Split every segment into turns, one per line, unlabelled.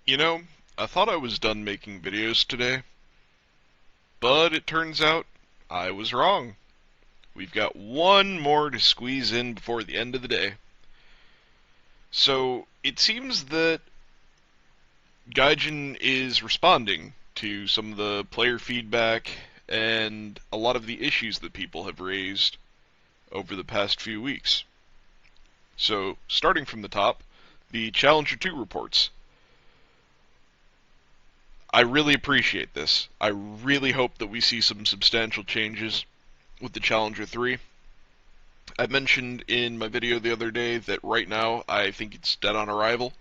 You know, I thought I was done making videos today, but it turns out I was wrong. We've got one more to squeeze in before the end of the day. So it seems that Gaijin is responding to some of the player feedback and a lot of the issues that people have raised over the past few weeks. So, starting from the top, the Challenger 2 reports. I really appreciate this. I really hope that we see some substantial changes with the Challenger 3. I mentioned in my video the other day that right now I think it's dead on arrival.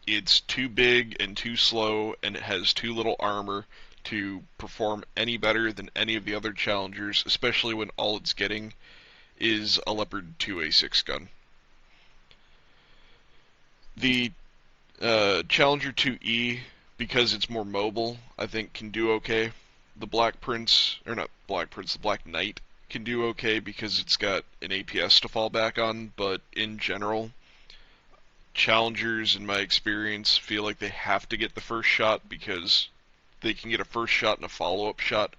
It's too big and too slow, and it has too little armor to perform any better than any of the other Challengers, especially when all it's getting is a Leopard 2A6 gun. The Challenger 2E, because it's more mobile, I think can do okay. The Black Prince, or not Black Prince, the Black Knight can do okay because it's got an APS to fall back on, but in general, Challengers, in my experience, feel like they have to get the first shot because they can get a first shot and a follow-up shot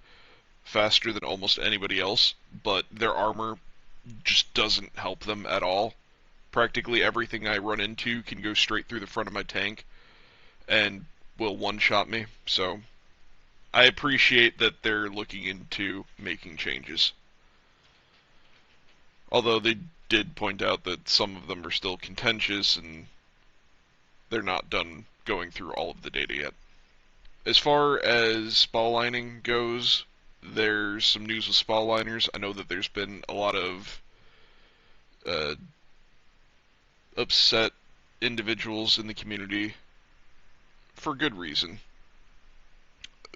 faster than almost anybody else, but their armor just doesn't help them at all. Practically everything I run into can go straight through the front of my tank and will one-shot me, so I appreciate that they're looking into making changes. Although they did point out that some of them are still contentious and they're not done going through all of the data yet. As far as spall lining goes, there's some news with spall liners. I know that there's been a lot of uh, upset individuals in the community for good reason,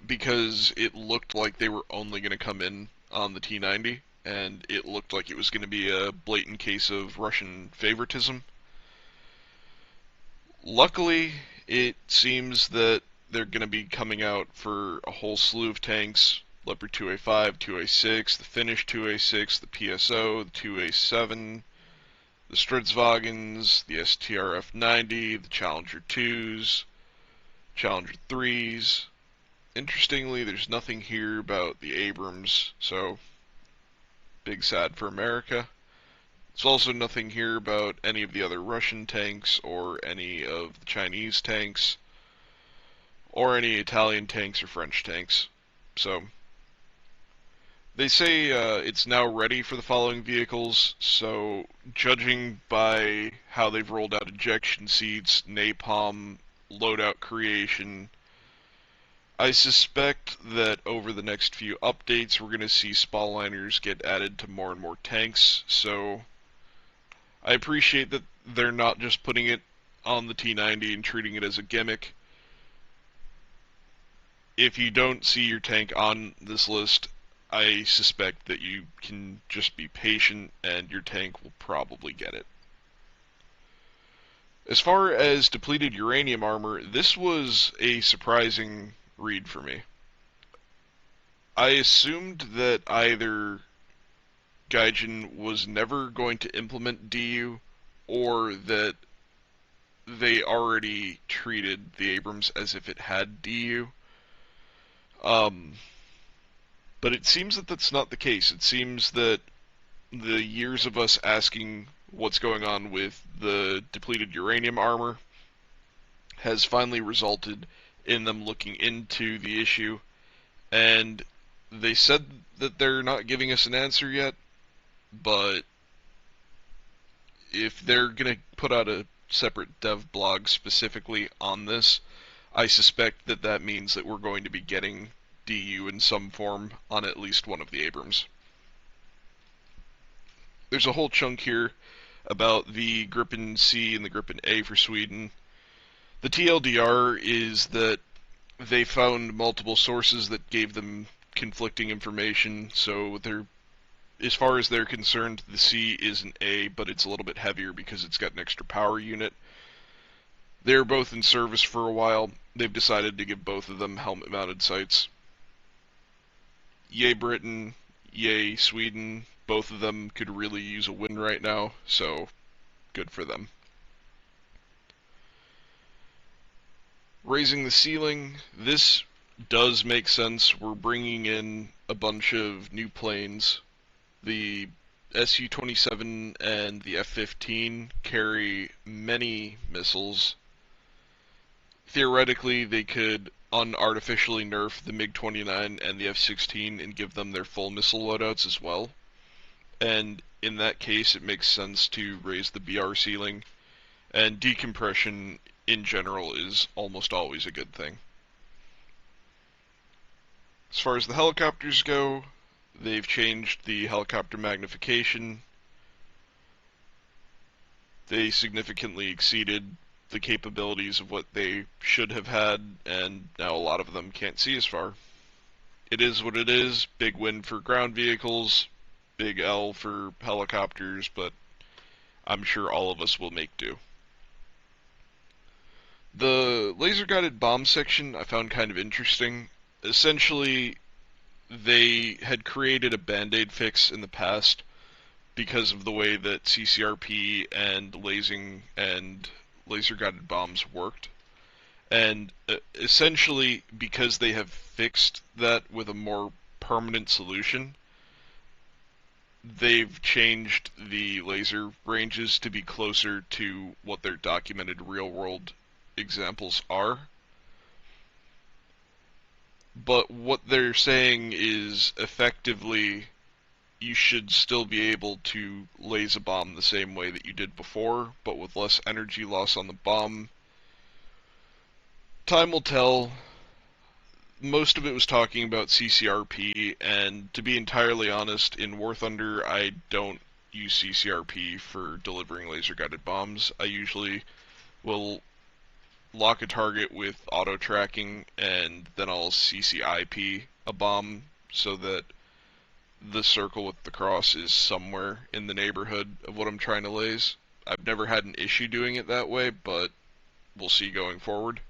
because it looked like they were only going to come in on the T90, and it looked like it was going to be a blatant case of Russian favoritism. Luckily, it seems that they're going to be coming out for a whole slew of tanks: Leopard 2A5, 2A6, the Finnish 2A6, the PSO, the 2A7, the Stridsvagens, the STRF-90, the Challenger 2s, Challenger 3s. Interestingly, there's nothing here about the Abrams, so big sad for America. There's also nothing here about any of the other Russian tanks, or any of the Chinese tanks, or any Italian tanks or French tanks. So, they say it's now ready for the following vehicles, so judging by how they've rolled out ejection seats, napalm, loadout creation, I suspect that over the next few updates we're going to see spall liners get added to more and more tanks, so I appreciate that they're not just putting it on the T90 and treating it as a gimmick. If you don't see your tank on this list, I suspect that you can just be patient and your tank will probably get it. As far as depleted uranium armor, this was a surprising read for me. I assumed that either Gaijin was never going to implement DU, or that they already treated the Abrams as if it had DU. But it seems that that's not the case. It seems that the years of us asking what's going on with the depleted uranium armor has finally resulted in them looking into the issue, and they said that they're not giving us an answer yet, but if they're going to put out a separate dev blog specifically on this, I suspect that that means that we're going to be getting DU in some form on at least one of the Abrams. There's a whole chunk here about the Gripen C and the Gripen A for Sweden. The TLDR is that they found multiple sources that gave them conflicting information, so they're, as far as they're concerned, the C is an A, but it's a little bit heavier because it's got an extra power unit. They're both in service for a while. They've decided to give both of them helmet-mounted sights. Yay Britain, yay Sweden. Both of them could really use a win right now, so good for them. Raising the ceiling, this does make sense. We're bringing in a bunch of new planes. The Su-27 and the F-15 carry many missiles. Theoretically, they could unartificially nerf the MiG-29 and the F-16 and give them their full missile loadouts as well. And in that case, it makes sense to raise the BR ceiling. And decompression in general is almost always a good thing. As far as the helicopters go, they've changed the helicopter magnification. They significantly exceeded the capabilities of what they should have had, and now a lot of them can't see as far. It is what it is. Big win for ground vehicles, big L for helicopters, but I'm sure all of us will make do. The laser-guided bomb section I found kind of interesting. Essentially, they had created a band-aid fix in the past because of the way that CCRP and lasing and laser-guided bombs worked. And essentially, because they have fixed that with a more permanent solution, they've changed the laser ranges to be closer to what their documented real-world examples are. But what they're saying is effectively you should still be able to laser a bomb the same way that you did before, but with less energy loss on the bomb. Time will tell. Most of it was talking about CCRP, and to be entirely honest, in War Thunder, I don't use CCRP for delivering laser-guided bombs. I usually will lock a target with auto-tracking, and then I'll CCIP a bomb so that the circle with the cross is somewhere in the neighborhood of what I'm trying to laze. I've never had an issue doing it that way, but we'll see going forward.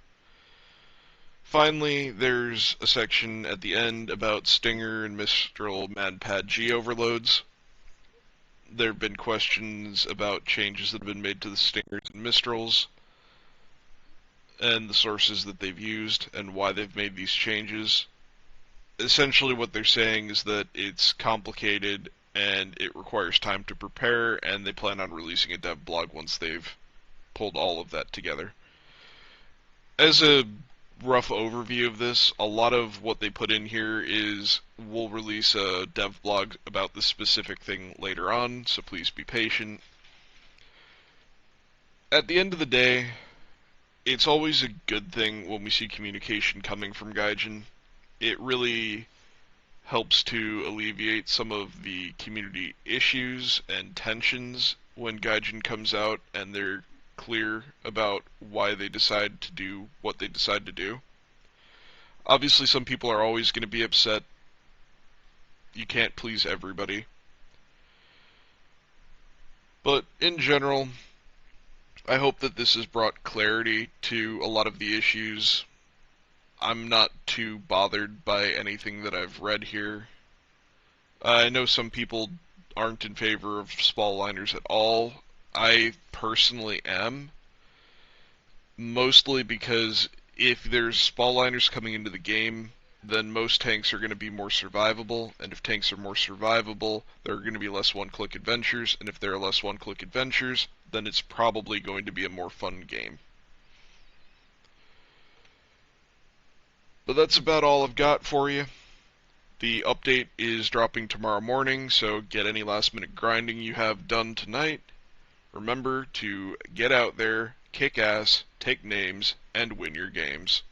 Finally, there's a section at the end about Stinger and Mistral MadPad G overloads. There have been questions about changes that have been made to the Stingers and Mistrals, and the sources that they've used, and why they've made these changes. Essentially what they're saying is that it's complicated and it requires time to prepare, and they plan on releasing a dev blog once they've pulled all of that together. As a rough overview of this, a lot of what they put in here is we'll release a dev blog about this specific thing later on, so please be patient. At the end of the day, it's always a good thing when we see communication coming from Gaijin. It really helps to alleviate some of the community issues and tensions when Gaijin comes out and they're clear about why they decide to do what they decide to do. Obviously, some people are always going to be upset. You can't please everybody. But in general, I hope that this has brought clarity to a lot of the issues. I'm not too bothered by anything that I've read here. I know some people aren't in favor of spall liners at all. I personally am. Mostly because if there's spall liners coming into the game, then most tanks are going to be more survivable, and if tanks are more survivable, there are going to be less one-click adventures, and if there are less one-click adventures, then it's probably going to be a more fun game. But that's about all I've got for you. The update is dropping tomorrow morning, so get any last-minute grinding you have done tonight. Remember to get out there, kick ass, take names, and win your games.